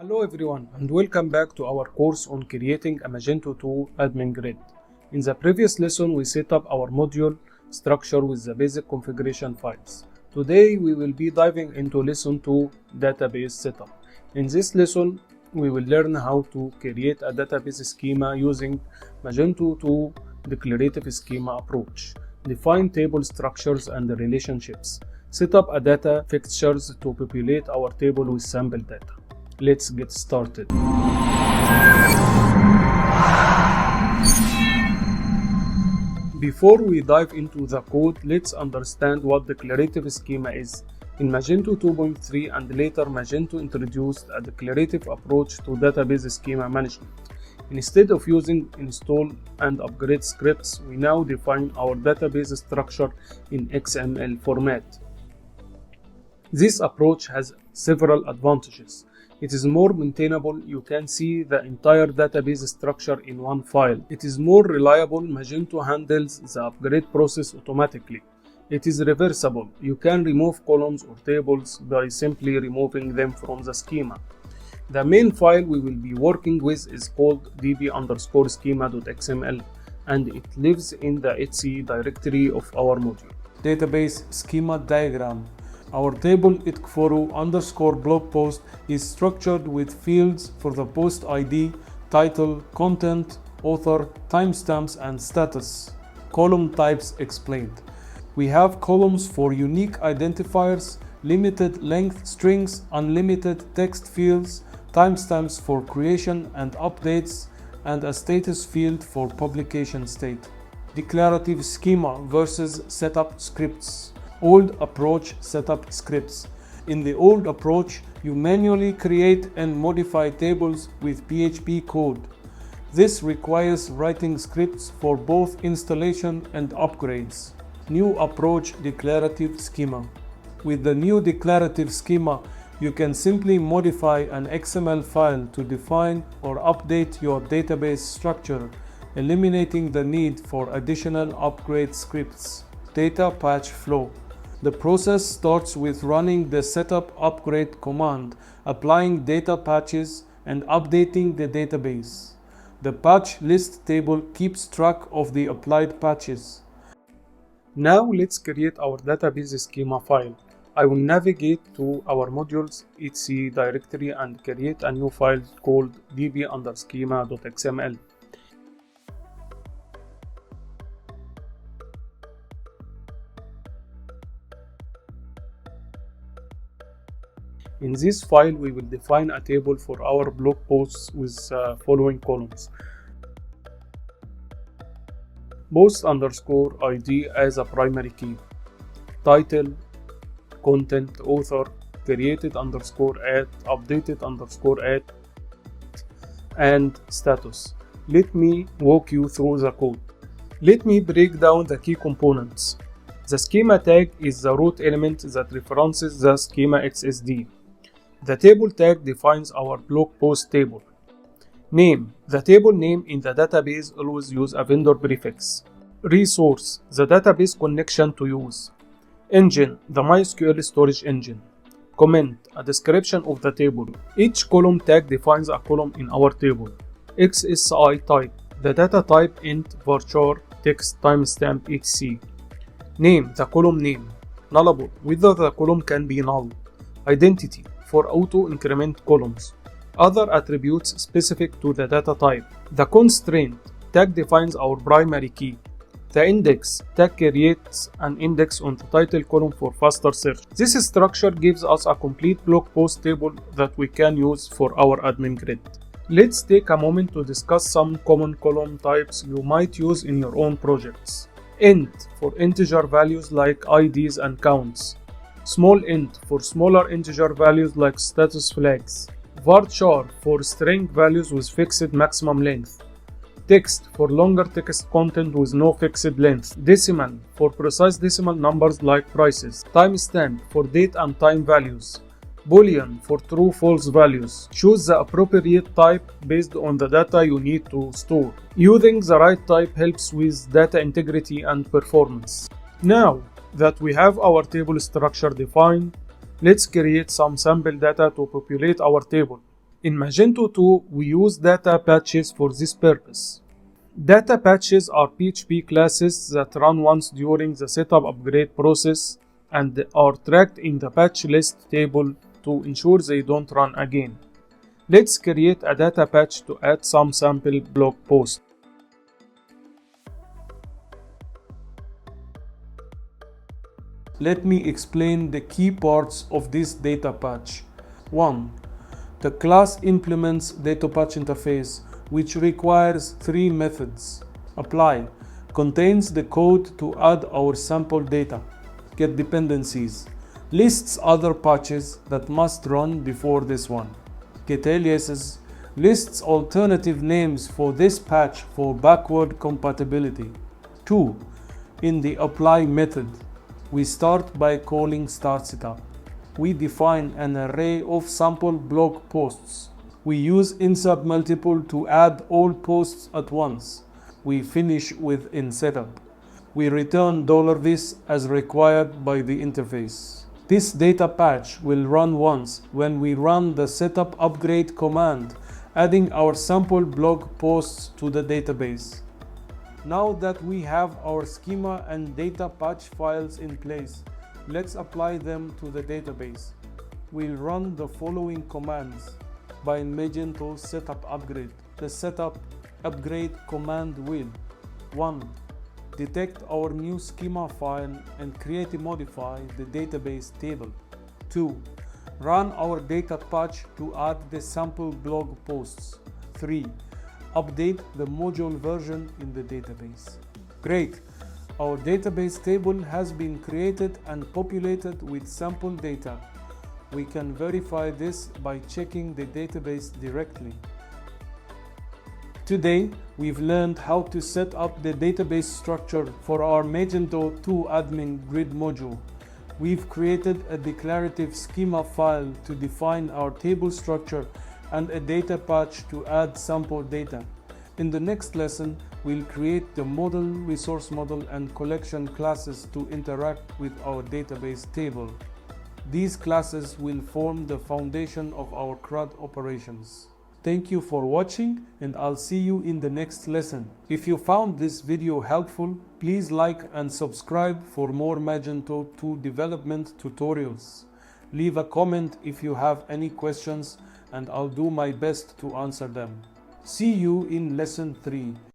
Hello everyone and welcome back to our course on creating a Magento 2 admin grid. In the previous lesson we set up our module structure with the basic configuration files. Today we will be diving into lesson 2 database setup. In this lesson we will learn how to create a database schema using Magento 2 declarative schema approach, define table structures and relationships, set up a data fixtures to populate our table with sample data. Let's get started. Before we dive into the code, let's understand what declarative schema is. In Magento 2.3 and later Magento introduced a declarative approach to database schema management. Instead of using install and upgrade scripts, we now define our database structure in XML format. This approach has several advantages. It is more maintainable, you can see the entire database structure in one file. It is more reliable, Magento handles the upgrade process automatically. It is reversible, you can remove columns or tables by simply removing them from the schema. The main file we will be working with is called db_schema.xml and it lives in the etc directory of our module. Database schema diagram. Our table @blog post is structured with fields for the post ID, title, content, author, timestamps, and status. Column types explained. We have columns for unique identifiers, limited length strings, unlimited text fields, timestamps for creation and updates, and a status field for publication state. Declarative schema versus setup scripts. Old approach setup scripts. In the old approach, you manually create and modify tables with PHP code. This requires writing scripts for both installation and upgrades. New approach declarative schema. With the new declarative schema, you can simply modify an XML file to define or update your database structure, eliminating the need for additional upgrade scripts. Data patch flow. The process starts with running the setup upgrade command, applying data patches, and updating the database. The patch list table keeps track of the applied patches. Now let's create our database schema file. I will navigate to our modules etc directory and create a new file called db_schema.xml. In this file, we will define a table for our blog posts with following columns. Post_ID as a primary key. Title, content, author, created_@, updated_@, and status. Let me walk you through the code. Let me break down the key components. The schema tag is the root element that references the schema XSD. The table tag defines our blog post table. Name. The table name in the database always use a vendor prefix. Resource. The database connection to use. Engine. The MySQL storage engine. Comment. A description of the table. Each column tag defines a column in our table. XSI type. The data type int, varchar, text, timestamp, etc. Name. The column name. Nullable. Whether the column can be null. Identity. For auto-increment columns. Other attributes specific to the data type. The constraint. Tag defines our primary key. The index. Tag creates an index on the title column for faster search. This structure gives us a complete blog post table that we can use for our admin grid. Let's take a moment to discuss some common column types you might use in your own projects. Int for integer values like IDs and counts. Small int for smaller integer values like status flags. Varchar for string values with fixed maximum length. Text for longer text content with no fixed length. Decimal for precise decimal numbers like prices. Timestamp for date and time values. Boolean for true-false values. Choose the appropriate type based on the data you need to store. Using the right type helps with data integrity and performance. Now that we have our table structure defined, let's create some sample data to populate our table. In Magento 2, we use data patches for this purpose. Data patches are PHP classes that run once during the setup upgrade process and are tracked in the patch list table to ensure they don't run again. Let's create a data patch to add some sample blog posts. Let me explain the key parts of this data patch. 1. The class implements data patch interface, which requires 3 methods. Apply contains the code to add our sample data. Get dependencies lists other patches that must run before this one. Get aliases lists alternative names for this patch for backward compatibility. 2. In the apply method, we start by calling start setup. We define an array of sample blog posts. We use insert multiple to add all posts at once. We finish with in setup. We return $this as required by the interface. This data patch will run once when we run the setup upgrade command, adding our sample blog posts to the database. Now that we have our schema and data patch files in place, let's apply them to the database. We'll run the following commands by Magento setup upgrade. The setup upgrade command will 1. Detect our new schema file and create and modify the database table. 2. Run our data patch to add the sample blog posts. 3. Update the module version in the database. Great! Our database table has been created and populated with sample data. We can verify this by checking the database directly. Today, we've learned how to set up the database structure for our Magento 2 admin grid module. We've created a declarative schema file to define our table structure and a data patch to add sample data. In the next lesson, we'll create the model, resource model, and collection classes to interact with our database table. These classes will form the foundation of our CRUD operations. Thank you for watching, and I'll see you in the next lesson. If you found this video helpful, please like and subscribe for more Magento 2 development tutorials. Leave a comment if you have any questions, and I'll do my best to answer them. See you in lesson 3.